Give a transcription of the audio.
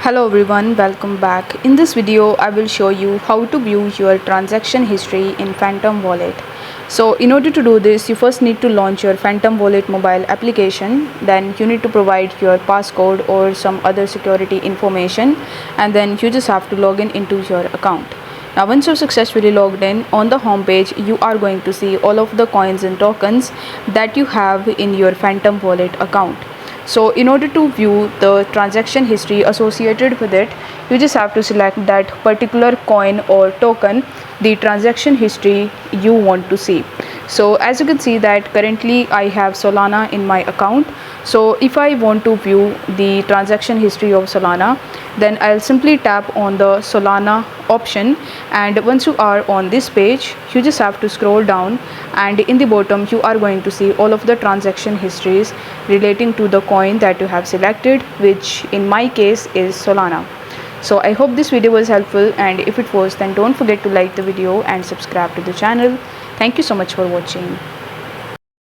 Hello everyone, welcome back. In this video, I will show you how to view your transaction history in Phantom Wallet. So in order to do this, you first need to launch your Phantom Wallet mobile application. Then you need to provide your passcode or some other security information, and then you just have to log in into your account. Now once you're successfully logged in, on the home page you are going to see all of the coins and tokens that you have in your Phantom Wallet account. So in order to view the transaction history associated with it, you just have to select that particular coin or token, the transaction history you want to see. So as you can see that currently I have Solana in my account. So if I want to view the transaction history of Solana, then I'll simply tap on the Solana option, and once you are on this page, you just have to scroll down, and in the bottom you are going to see all of the transaction histories relating to the coin that you have selected, which in my case is Solana. So I hope this video was helpful, and if it was, then don't forget to like the video and subscribe to the channel. Thank you so much for watching.